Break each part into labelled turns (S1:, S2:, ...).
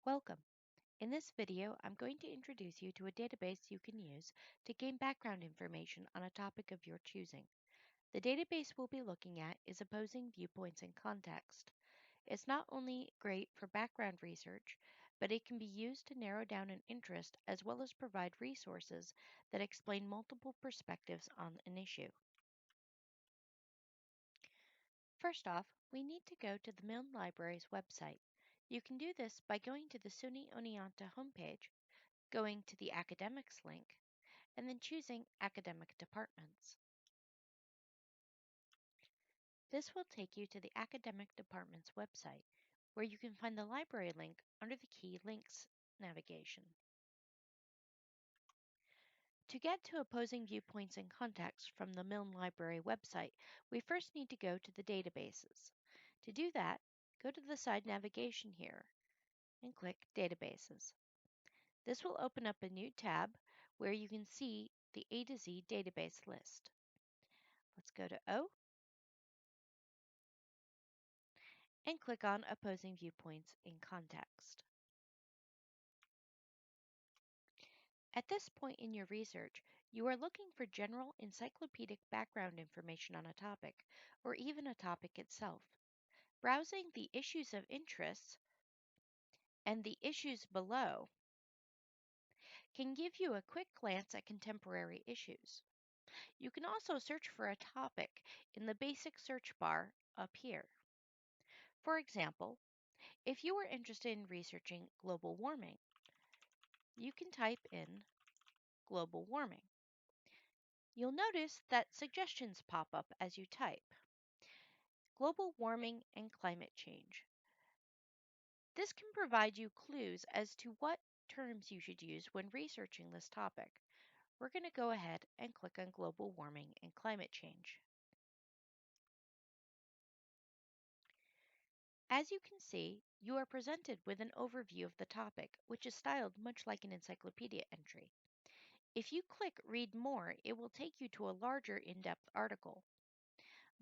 S1: Welcome. In this video, I'm going to introduce you to a database you can use to gain background information on a topic of your choosing. The database we'll be looking at is Opposing Viewpoints in Context. It's not only great for background research, but it can be used to narrow down an interest as well as provide resources that explain multiple perspectives on an issue. First off, we need to go to the Milne Library's website. You can do this by going to the SUNY Oneonta homepage, going to the Academics link, and then choosing Academic Departments. This will take you to the Academic Department's website, where you can find the library link under the Key Links navigation. To get to Opposing Viewpoints in Context from the Milne Library website, we first need to go to the databases. To do that, go to the side navigation here and click Databases. This will open up a new tab where you can see the A to Z database list. Let's go to O and click on Opposing Viewpoints in Context. At this point in your research, you are looking for general encyclopedic background information on a topic, or even a topic itself. Browsing the issues of interest and the issues below can give you a quick glance at contemporary issues. You can also search for a topic in the basic search bar up here. For example, if you are interested in researching global warming, you can type in global warming. You'll notice that suggestions pop up as you type. Global warming and climate change. This can provide you clues as to what terms you should use when researching this topic. We're going to go ahead and click on global warming and climate change. As you can see, you are presented with an overview of the topic, which is styled much like an encyclopedia entry. If you click Read More, it will take you to a larger in-depth article.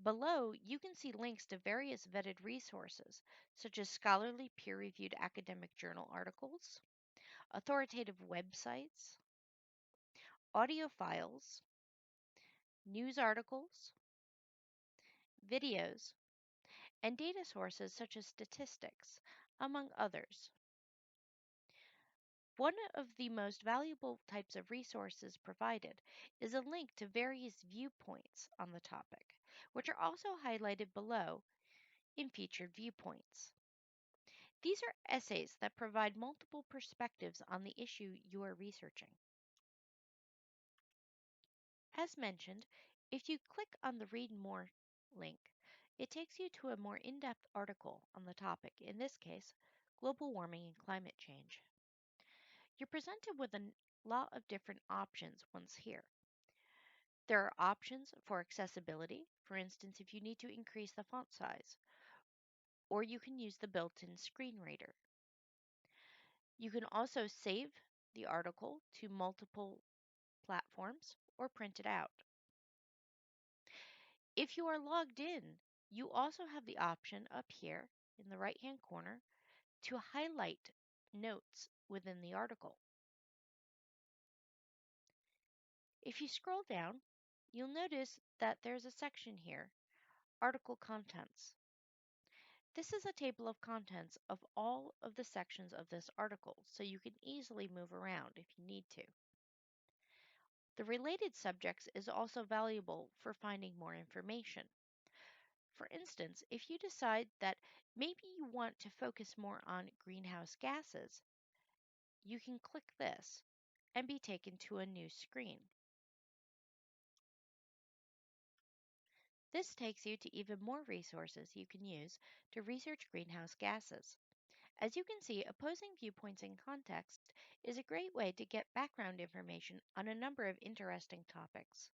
S1: Below, you can see links to various vetted resources, such as scholarly peer-reviewed academic journal articles, authoritative websites, audio files, news articles, videos, and data sources such as statistics, among others. One of the most valuable types of resources provided is a link to various viewpoints on the topic, which are also highlighted below in featured viewpoints. These are essays that provide multiple perspectives on the issue you are researching. As mentioned, if you click on the Read More link, it takes you to a more in-depth article on the topic, in this case, global warming and climate change. You're presented with a lot of different options once here. There are options for accessibility, for instance, if you need to increase the font size, or you can use the built-in screen reader. You can also save the article to multiple platforms or print it out. If you are logged in, you also have the option up here in the right-hand corner to highlight notes within the article. If you scroll down, you'll notice that there's a section here, Article Contents. This is a table of contents of all of the sections of this article, so you can easily move around if you need to. The related subjects is also valuable for finding more information. For instance, if you decide that maybe you want to focus more on greenhouse gases, you can click this and be taken to a new screen. This takes you to even more resources you can use to research greenhouse gases. As you can see, Opposing Viewpoints in Context is a great way to get background information on a number of interesting topics.